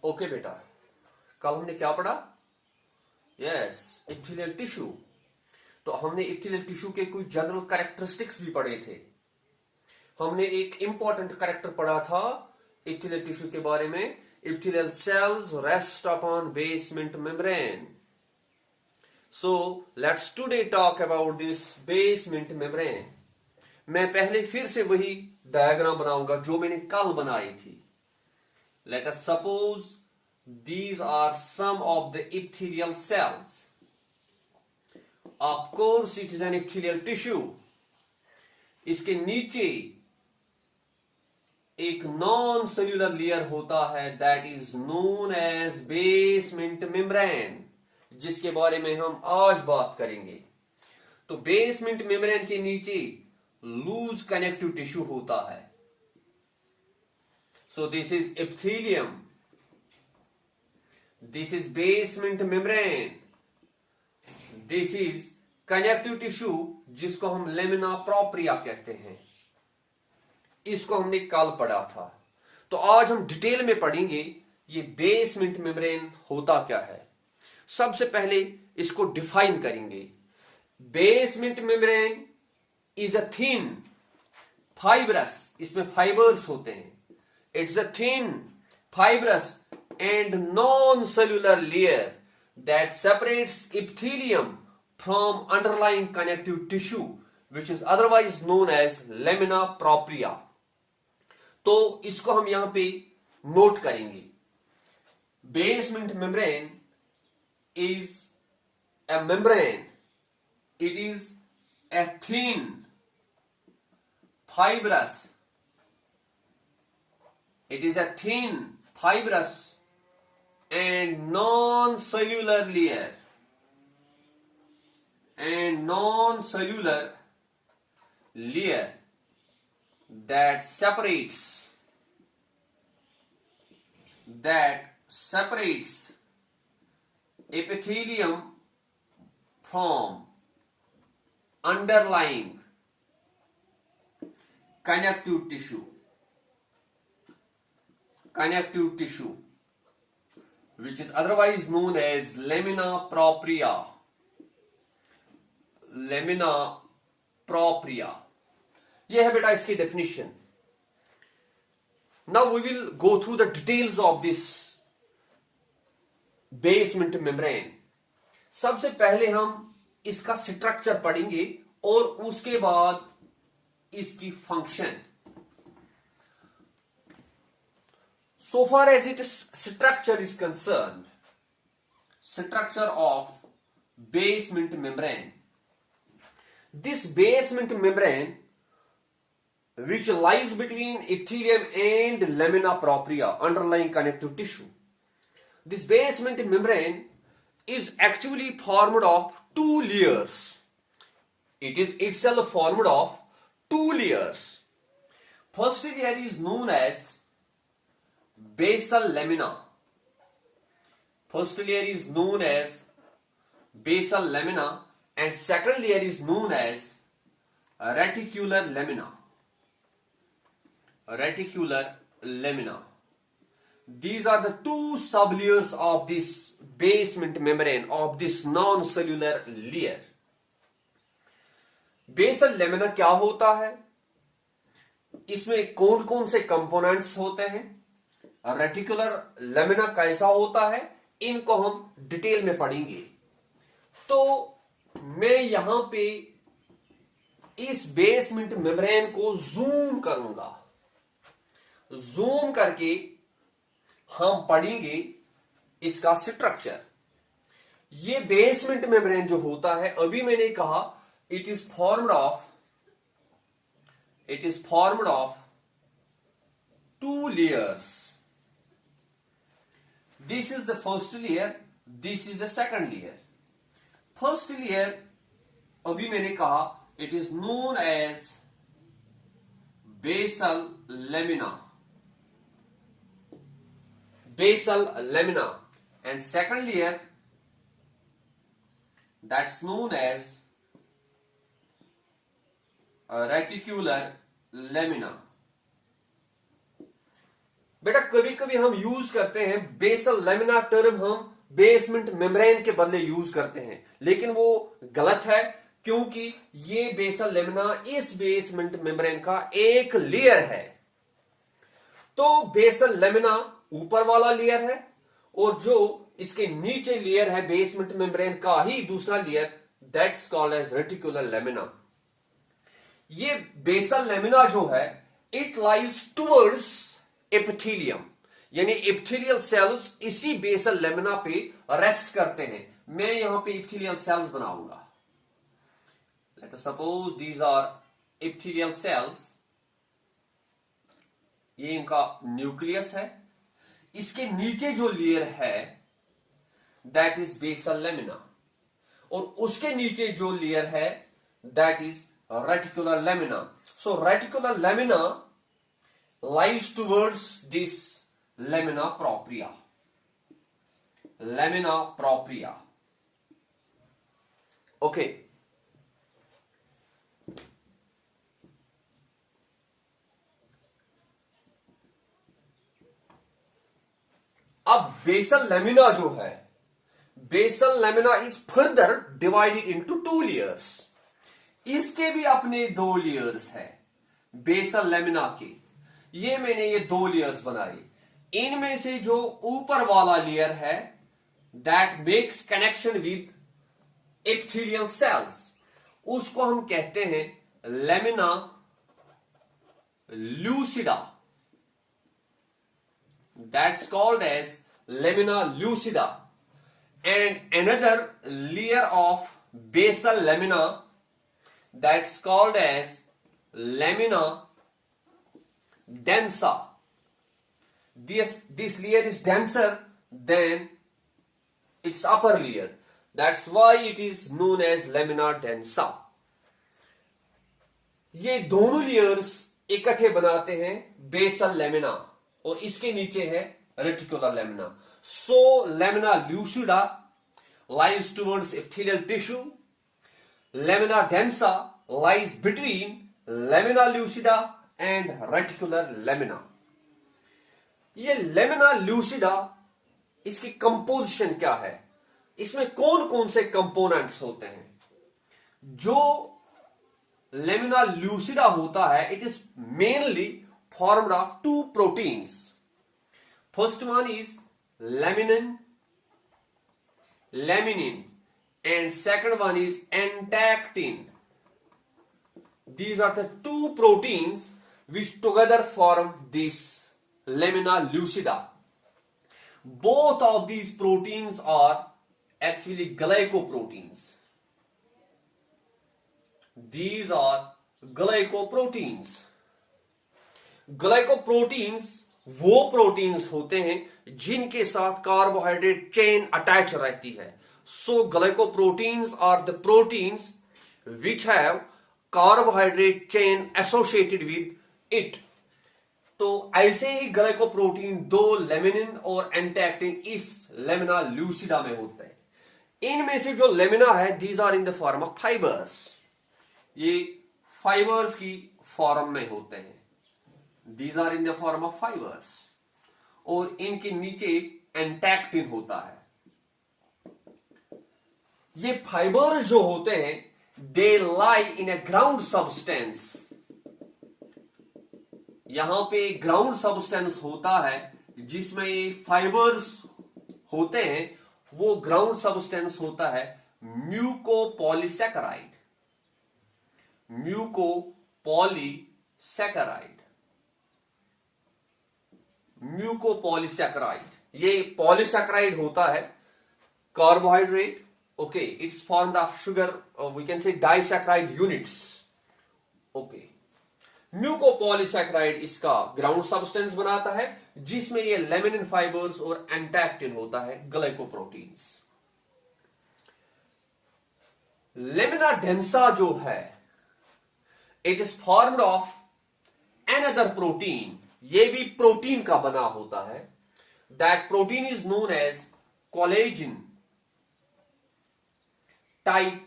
Okay बेटा, कल हमने क्या पढ़ा? Yes, epithelial tissue. तो हमने इप्थिलियल टिश्यू के कुछ जनरल कैरेक्टरिस्टिक्स भी पढ़े थे। हमने एक इंपॉर्टेंट कैरेक्टर पढ़ा था इप्थिलियल टिश्यू के बारे में। Epithelial cells rest upon basement membrane. So let's today talk about this basement membrane. मैं पहले फिर से वही डायग्राम बनाऊंगा जो मैंने कल बनाई थी। Let us suppose these are some of the epithelial cells. Of course, it is an epithelial tissue. इसके नीचे एक नॉन सेल्यूलर लेयर होता है that is known as basement membrane, जिसके बारे में हम आज बात करेंगे। तो बेसमेंट मेम्ब्रेन के नीचे लूज कनेक्टिव टिश्यू होता है। So this is epithelium. This is basement membrane. This is connective tissue जिसको हम लेमिना प्रोप्रिया कहते हैं। इसको हमने कल पढ़ा था। तो आज हम डिटेल में पढ़ेंगे ये बेसमेंट मेम्ब्रेन होता क्या है। सबसे पहले इसको डिफाइन करेंगे। Basement membrane is a thin fibrous, इसमें फाइबर्स होते हैं। It's a thin, fibrous and non-cellular layer that separates epithelium from underlying connective tissue, which is otherwise known as lamina propria. तो इसको हम यहां पे नोट करेंगे। Basement membrane is a membrane. It is a thin, fibrous. It is a thin, fibrous and non-cellular layer that separates epithelium from underlying connective tissue, which is otherwise known as lamina propria. यह है बेटा इसकी definition. Now we will go through the details of this basement membrane. सबसे पहले हम इसका structure पढ़ेंगे और उसके बाद इसकी function. So far as its structure is concerned, structure of basement membrane. This basement membrane, which lies between epithelium and lamina propria, underlying connective tissue. This basement membrane is actually formed of two layers. It is itself formed of two layers. First layer is known as basal lamina. First layer is known as basal lamina and second layer is known as reticular lamina. These are the two sublayers of this basement membrane of this non-cellular layer. Basal lamina क्या होता है? इसमें कौन कौन से components होते हैं? Reticular lamina कैसा होता है, इनको हम डिटेल में पढ़ेंगे। तो मैं यहां पे इस बेसमेंट मेम्ब्रेन को जूम करूंगा। जूम करके हम पढ़ेंगे इसका स्ट्रक्चर। ये बेसमेंट मेम्ब्रेन जो होता है, अभी मैंने कहा it is formed of two layers. This is the first layer, this is the second layer. First layer, अभी मैंने कहा, it is known as basal lamina, and second layer, that's known as reticular lamina. बेटा कभी कभी हम use करते हैं basal lamina term, हम बेसमेंट मेम्ब्रेन के बदले यूज करते हैं, लेकिन वो गलत है, क्योंकि ये बेसल लेमिना इस बेसमेंट मेम्ब्रेन का एक लेयर है। तो बेसल लेमिना ऊपर वाला लेयर है, और जो इसके नीचे लेयर है बेसमेंट मेम्ब्रेन का ही दूसरा layer, that's called as reticular lamina. ये बेसल लेमिना जो है, इट लाइज टुवर्ड्स एपिथेलियम, यानी एपिथेलियल सेल्स इसी बेसल लेमिना पे रेस्ट करते हैं। मैं यहां पे एपिथेलियल सेल्स बनाऊंगा। Let us suppose these are epithelial cells. ये इनका न्यूक्लियस है। इसके नीचे जो लेयर है दैट इज बेसल लेमिना, और उसके नीचे जो लेयर है that is reticular lamina. So reticular lamina lies towards this lamina propria. Lamina propria. Okay. अब बेसल लेमिना जो है, basal lamina is further divided into 2 layers. इसके भी अपने 2 लेयर्स है बेसल लेमिना के। ये मैंने ये 2 लेयर्स बनाई। इनमें से जो ऊपर वाला लेयर है that makes connection with epithelial cells, उसको हम कहते हैं lamina lucida. That's called as lamina lucida. And another layer of basal lamina that's called as lamina densa. This layer is denser than its upper layer. That's why it is known as lamina densa. ये दोनों layers इकट्ठे बनाते हैं basal lamina, और इसके नीचे है reticular lamina. So lamina ल्यूसिडा lies towards epithelial tissue. Lamina densa lies between lamina lucida and reticular lamina. ये लेमिना ल्यूसिडा, इसकी कंपोजिशन क्या है, इसमें कौन कौन से कंपोनेंट्स होते हैं? जो लेमिना ल्यूसिडा होता है, it is mainly formed of 2 proteins. First one is laminin, and second one is entactin. These are the 2 proteins which together form this lamina lucida. Both of these proteins are actually glycoproteins. These are glycoproteins. Glycoproteins वो proteins होते हैं जिनके साथ carbohydrate chain attach रहती है। So glycoproteins are the proteins which have carbohydrate chain associated with it. तो ऐसे ही glycoprotein 2 laminin और एंटैक्टिन इस लेमिना ल्यूसिडा में होते हैं। इनमें से जो लेमिना है these are in the form of fibres, ये फाइबर्स की फॉर्म में होते हैं। These are in the form of fibres, और इनके नीचे एंटैक्टिन होता है। ये फाइबर्स जो होते हैं they lie in a ground substance. यहां पे ग्राउंड सब्सटेंस होता है जिसमें ये फाइबर्स होते हैं। वो ग्राउंड सब्सटेंस होता है म्यूकोपॉलीसैकेराइड। म्यूकोपॉलीसैकेराइड ये पॉलीसैकेराइड होता है, carbohydrate. Okay, it's formed of sugar, we can say disaccharide units. Okay, mucopolysaccharide इसका ग्राउंड सब्सटेंस बनाता है, जिसमें ये लेमिनिन फाइबर्स और एंटैक्टिन होता है, ग्लाइकोप्रोटीन्स। लेमिना डेंसा जो है, it is formed of another protein. ये भी प्रोटीन का बना होता है। That protein is known as collagen type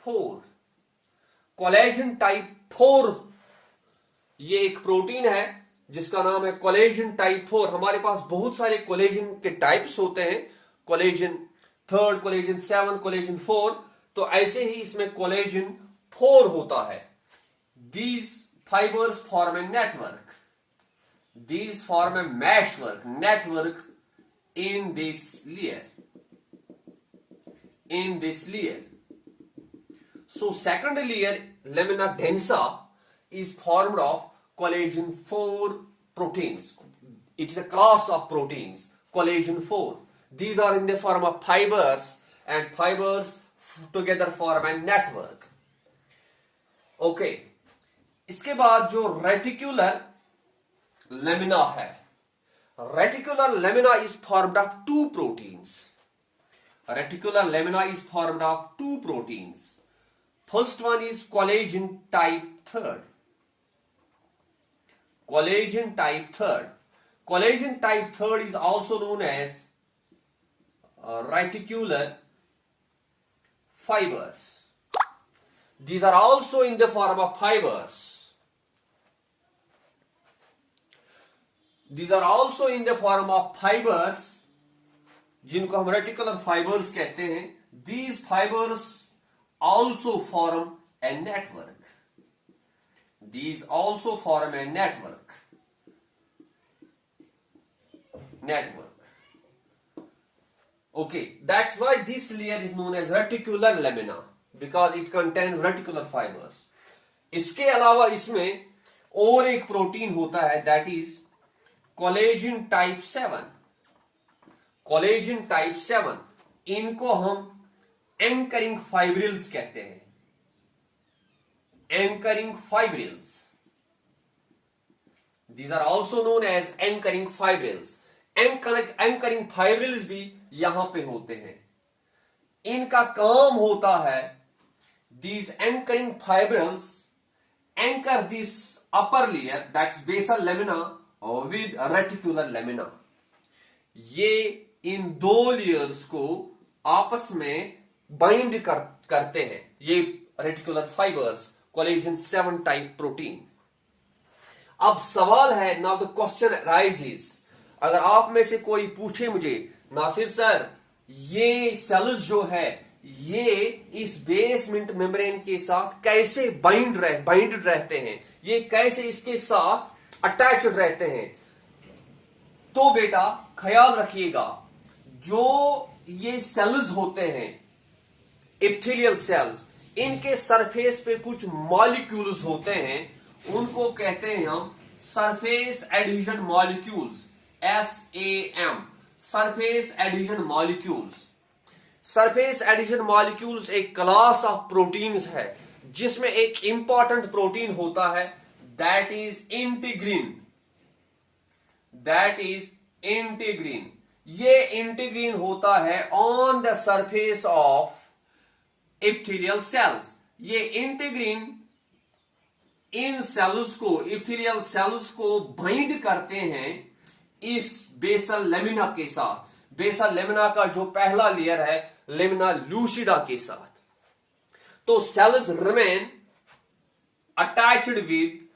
4। Collagen type 4 ये एक प्रोटीन है जिसका नाम है कोलेजन टाइप 4। हमारे पास बहुत सारे कोलेजन के टाइप्स होते हैं, कोलेजन 3, कोलेजन 7, कोलेजन 4। तो ऐसे ही इसमें कोलेजन 4 होता है। These fibers form a network. These form a network in this layer. So second layer, lamina densa, is formed of collagen 4 proteins. It's a class of proteins, collagen 4. These are in the form of fibers, and fibers together form a network. Okay. इसके बाद जो reticular lamina है, reticular lamina is formed of 2 proteins. Reticular lamina is formed of 2 proteins. First one is collagen type 3। Collagen type 3। Collagen type 3 is also known as reticular fibers. These are also in the form of fibers. These are also in the form of fibers, जिनको हम reticular fibres कहते हैं। These fibers also form a network. These also form a network. Okay, that's why this layer is known as reticular lamina, because it contains reticular fibers. इसके अलावा इसमें और एक protein होता है, that is collagen type 7। Collagen type 7, इनको हम anchoring fibrils कहते हैं। Anchoring fibrils, these are also known as anchoring fibrils. Anchoring fibrils भी यहां पे होते हैं। इनका काम होता है, these anchoring fibrils anchor this upper layer, that's basal lamina, with reticular lamina. ये इन 2 लेयर्स को आपस में बाइंड करते हैं, ये reticular fibres, collagen 7 type protein. अब सवाल है, नाउ द क्वेश्चन राइजेस, अगर आप में से कोई पूछे मुझे, नासिर सर ये सेल्स जो है ये इस बेसमेंट मेम्ब्रेन के साथ कैसे बाइंड रहते हैं, ये कैसे इसके साथ अटैच्ड रहते हैं, तो बेटा ख्याल रखिएगा, जो ये सेल्स होते हैं एपिथेलियल सेल्स, इनके सरफेस पे कुछ मॉलिक्यूल्स होते हैं, उनको कहते हैं हम surface adhesion molecules, SAM, surface adhesion molecules. Surface adhesion molecules एक क्लास ऑफ प्रोटीन्स है, जिसमें एक इंपॉर्टेंट प्रोटीन होता है, दैट इज इंटीग्रीन। ये इंटीग्रीन होता है on the surface of epithelial cells. ये इंटीग्रीन इन सेल्स को, एपिथेलियल सेल्स को बाइंड करते हैं इस बेसल लेमिना के साथ। बेसल लेमिना का जो पहला लेयर है, लेमिना लूसिडा के साथ। तो cells remain attached with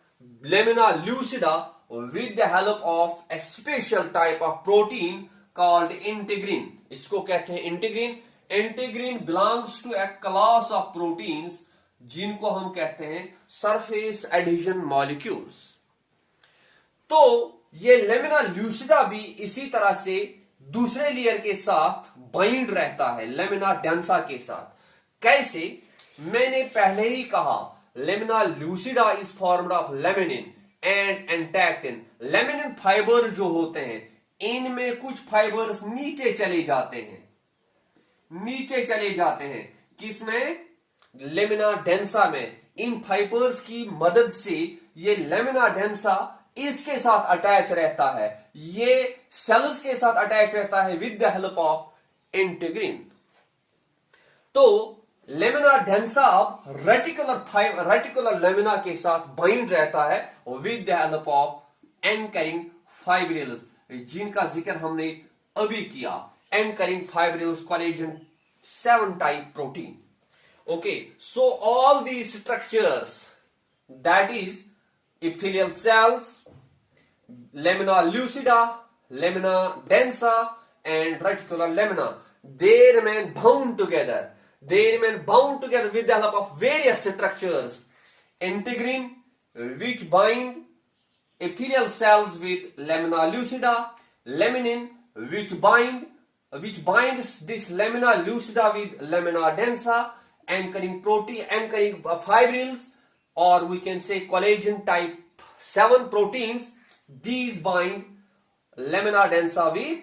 lamina lucida with the help of a special type of protein called integrin. इसको कहते हैं integrin. Integrin belongs to a class of proteins जिनको हम कहते हैं सरफेस एडिशन मॉलिक्यूल्स। तो ये लेमिना ल्यूसिडा भी इसी तरह से दूसरे लेयर के साथ बाइंड रहता है, लेमिना डेंसा के साथ। कैसे? मैंने पहले ही कहा, lamina lucida is formed of laminin and entactin. Laminin fibre जो होते हैं, इनमें कुछ फाइबर्स नीचे चले जाते हैं। किसमें? लेमिना डेंसा में। इन फाइबर्स की मदद से ये लेमिना डेंसा इसके साथ अटैच रहता है, ये सेल्स के साथ अटैच रहता है with the help of integrin. तो लेमिना डेंसा अब रेटिकुलर लेमिना के साथ बाइंड रहता है with the help of anchoring fibrils, जिनका जिक्र हमने अभी किया। Anchoring fibrils, collagen 7 type protein. Okay, so all these structures, that is epithelial cells, lamina lucida, lamina densa, and reticular lamina. They remain bound together. They remain bound together with the help of various structures. Integrin, which bind epithelial cells with lamina lucida, laminin, which binds this lamina lucida with lamina densa, anchoring fibrils, or we can say collagen type 7 proteins. These bind lamina densa with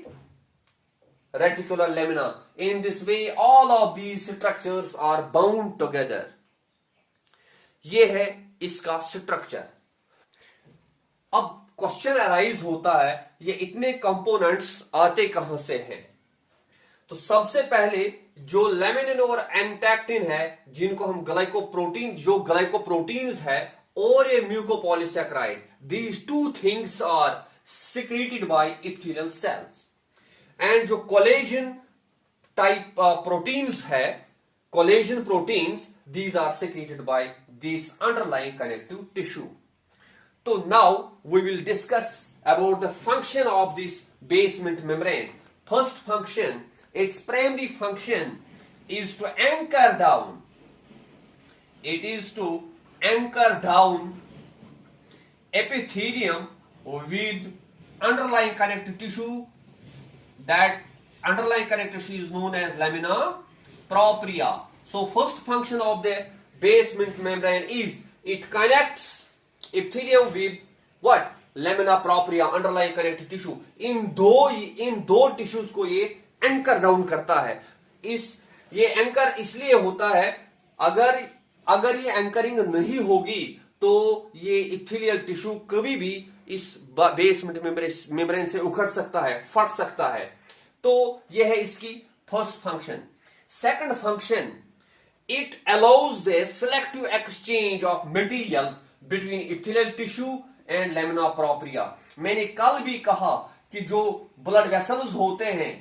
reticular lamina. In this way, all of these structures are bound together. ये है इसका structure. अब question arise होता है, ये इतने components आते कहां से हैं? तो सबसे पहले जो लेमिनिन और एंटैक्टिन है, जिनको हम ग्लाइकोप्रोटीन्स है, और ये mucopolysaccharide, these two things are secreted by epithelial cells. And जो कोलेजन टाइप प्रोटीन्स है, collagen proteins, these are secreted by this underlying connective tissue. So now we will discuss about the function of this basement membrane. First function, its primary function is to anchor down. It is to anchor down epithelium with underlying connective tissue. That underlying connective tissue is known as lamina propria. So first function of the basement membrane is it connects epithelium with what? Lamina propria, underlying connective tissue. इन दो tissues को ये anchor down करता है. ये anchor इसलिए होता है, अगर ये एंकरिंग नहीं होगी तो ये epithelial टिश्यू कभी भी इस बेसमेंट मेम्ब्रेन से उखड़ सकता है, फट सकता है. तो यह है इसकी first function. Second function, it allows the selective exchange of materials between epithelial tissue and lamina propria. मैंने कल भी कहा कि जो ब्लड वेसल्स होते हैं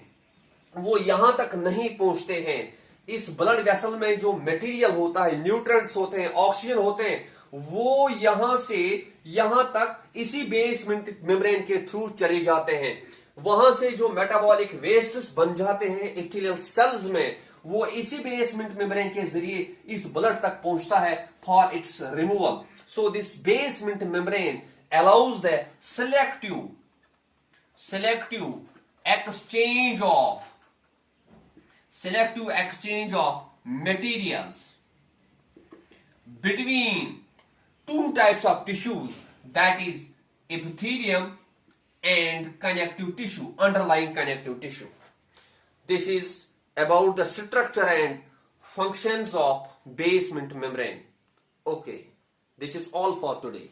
वो यहां तक नहीं पहुंचते हैं. इस ब्लड वेसल में जो मटेरियल होता है, न्यूट्रिएंट्स होते हैं, ऑक्सीजन होते हैं, वो यहां से यहां तक इसी बेसमेंट मेम्ब्रेन के थ्रू चले जाते हैं. वहां से जो मेटाबॉलिक वेस्ट्स बन जाते हैं एपिथेलियल सेल्स में, वो इसी बेसमेंट मेम्ब्रेन के जरिए इस ब्लड तक पहुंचता है for its removal. So this basement membrane allows the selective exchange of materials between two types of tissues, that is epithelium and connective tissue, underlying connective tissue. This is about the structure and functions of basement membrane. Okay, this is all for today.